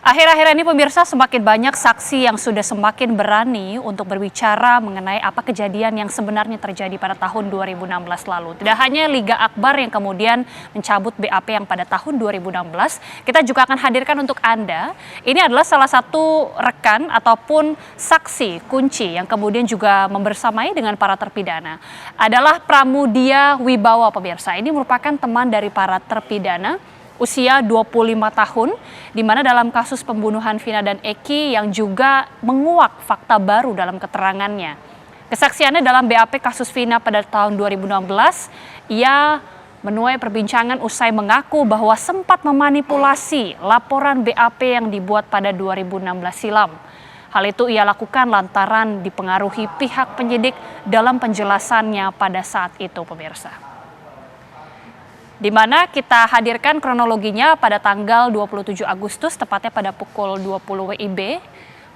Akhir-akhir ini pemirsa semakin banyak saksi yang sudah semakin berani untuk berbicara mengenai apa kejadian yang sebenarnya terjadi pada tahun 2016 lalu. Tidak hanya Liga Akbar yang kemudian mencabut BAP yang pada tahun 2016, kita juga akan hadirkan untuk Anda. Ini adalah salah satu rekan ataupun saksi kunci yang kemudian juga membersamai dengan para terpidana. Adalah Pramudia Wibawa pemirsa. Ini merupakan teman dari para terpidana usia 25 tahun, di mana dalam kasus pembunuhan Vina dan Eki yang juga menguak fakta baru dalam keterangannya. Kesaksiannya dalam BAP kasus Vina pada tahun 2016, ia menuai perbincangan usai mengaku bahwa sempat memanipulasi laporan BAP yang dibuat pada 2016 silam. Hal itu ia lakukan lantaran dipengaruhi pihak penyidik dalam penjelasannya pada saat itu, pemirsa. Di mana kita hadirkan kronologinya pada tanggal 27 Agustus, tepatnya pada pukul 20 WIB.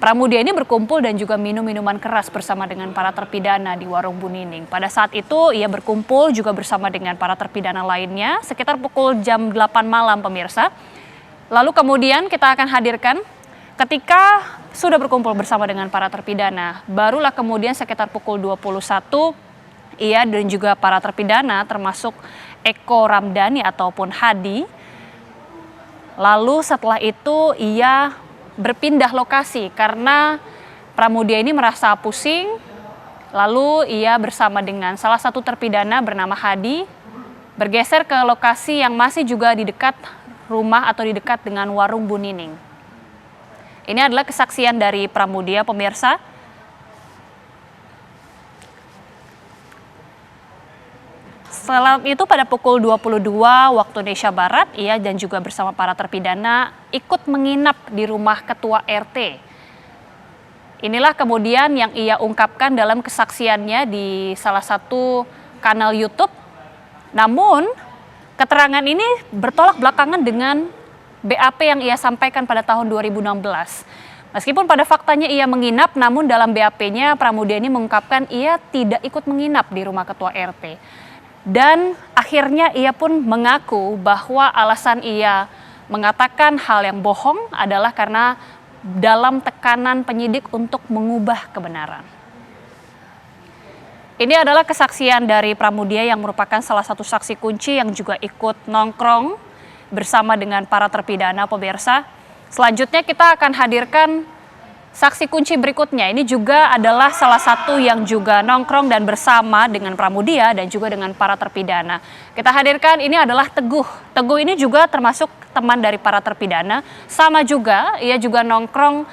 Pramudia ini berkumpul dan juga minum minuman keras bersama dengan para terpidana di warung Bu Nining. Pada saat itu ia berkumpul juga bersama dengan para terpidana lainnya sekitar pukul jam 8 malam pemirsa. Lalu kemudian kita akan hadirkan ketika sudah berkumpul bersama dengan para terpidana, barulah kemudian sekitar pukul 21 ia dan juga para terpidana termasuk Eko Ramdhani ataupun Hadi. Lalu setelah itu ia berpindah lokasi karena Pramudia ini merasa pusing. Lalu ia bersama dengan salah satu terpidana bernama Hadi bergeser ke lokasi yang masih juga di dekat rumah atau di dekat dengan warung Bu Nining. Ini adalah kesaksian dari Pramudia pemirsa. Setelah itu pada pukul 22 waktu Indonesia Barat, ia dan juga bersama para terpidana ikut menginap di rumah ketua RT. Inilah kemudian yang ia ungkapkan dalam kesaksiannya di salah satu kanal YouTube. Namun keterangan ini bertolak belakangan dengan BAP yang ia sampaikan pada tahun 2016. Meskipun pada faktanya ia menginap, namun dalam BAP-nya Pramudia ini mengungkapkan ia tidak ikut menginap di rumah ketua RT. Dan akhirnya ia pun mengaku bahwa alasan ia mengatakan hal yang bohong adalah karena dalam tekanan penyidik untuk mengubah kebenaran. Ini adalah kesaksian dari Pramudia yang merupakan salah satu saksi kunci yang juga ikut nongkrong bersama dengan para terpidana pemirsa. Selanjutnya kita akan hadirkan saksi kunci berikutnya. Ini juga adalah salah satu yang juga nongkrong dan bersama dengan Pramudia dan juga dengan para terpidana. Kita hadirkan ini adalah Teguh. Teguh ini juga termasuk teman dari para terpidana. Sama juga, ia juga nongkrong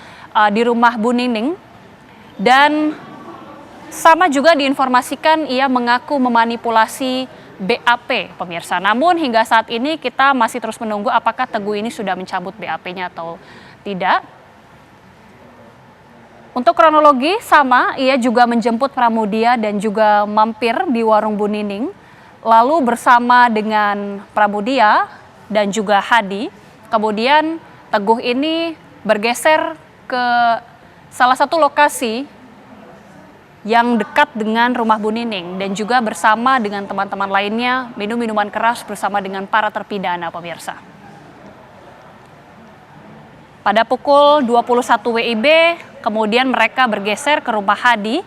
di rumah Bu Nining. Dan sama juga diinformasikan ia mengaku memanipulasi BAP pemirsa. Namun hingga saat ini kita masih terus menunggu apakah Teguh ini sudah mencabut BAP-nya atau tidak. Untuk kronologi sama, ia juga menjemput Pramudia dan juga mampir di warung Bu Nining. Lalu bersama dengan Pramudia dan juga Hadi, kemudian Teguh ini bergeser ke salah satu lokasi yang dekat dengan rumah Bu Nining dan juga bersama dengan teman-teman lainnya minum minuman keras bersama dengan para terpidana pemirsa. Pada pukul 21 WIB, kemudian mereka bergeser ke rumah Hadi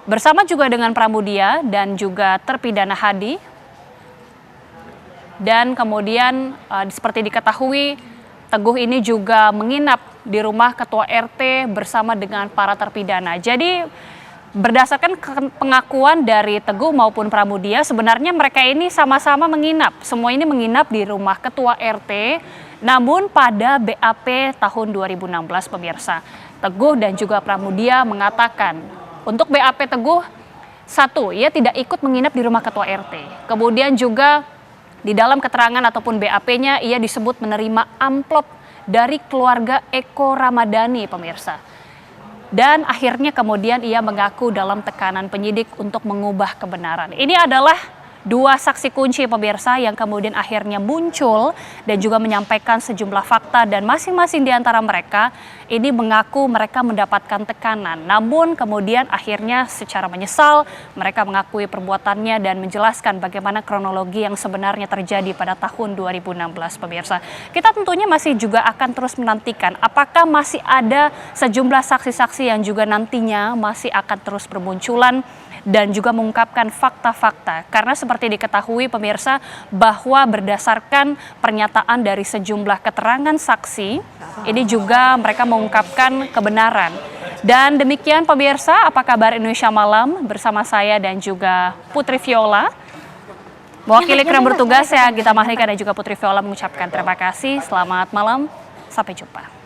bersama juga dengan Pramudia dan juga terpidana Hadi. Dan kemudian seperti diketahui, Teguh ini juga menginap di rumah ketua RT bersama dengan para terpidana. Jadi berdasarkan pengakuan dari Teguh maupun Pramudia, sebenarnya mereka ini sama-sama menginap. Semua ini menginap di rumah ketua RT. Namun pada BAP tahun 2016 pemirsa, Teguh dan juga Pramudia mengatakan untuk BAP Teguh, satu, ia tidak ikut menginap di rumah ketua RT. Kemudian juga di dalam keterangan ataupun BAP-nya ia disebut menerima amplop dari keluarga Eko Ramdhani pemirsa. Dan akhirnya kemudian ia mengaku dalam tekanan penyidik untuk mengubah kebenaran. Ini adalah dua saksi kunci pemirsa yang kemudian akhirnya muncul dan juga menyampaikan sejumlah fakta, dan masing-masing di antara mereka ini mengaku mereka mendapatkan tekanan. Namun kemudian akhirnya secara menyesal mereka mengakui perbuatannya dan menjelaskan bagaimana kronologi yang sebenarnya terjadi pada tahun 2016 pemirsa. Kita tentunya masih juga akan terus menantikan apakah masih ada sejumlah saksi-saksi yang juga nantinya masih akan terus bermunculan dan juga mengungkapkan fakta-fakta. Karena seperti diketahui pemirsa bahwa berdasarkan pernyataan dari sejumlah keterangan saksi, ini juga mereka mengungkapkan kebenaran. Dan demikian pemirsa, apa kabar Indonesia Malam bersama saya dan juga Putri Viola. Mewakili kru bertugas, saya Gita Mahlika dan juga Putri Viola mengucapkan terima kasih. Selamat malam, sampai jumpa.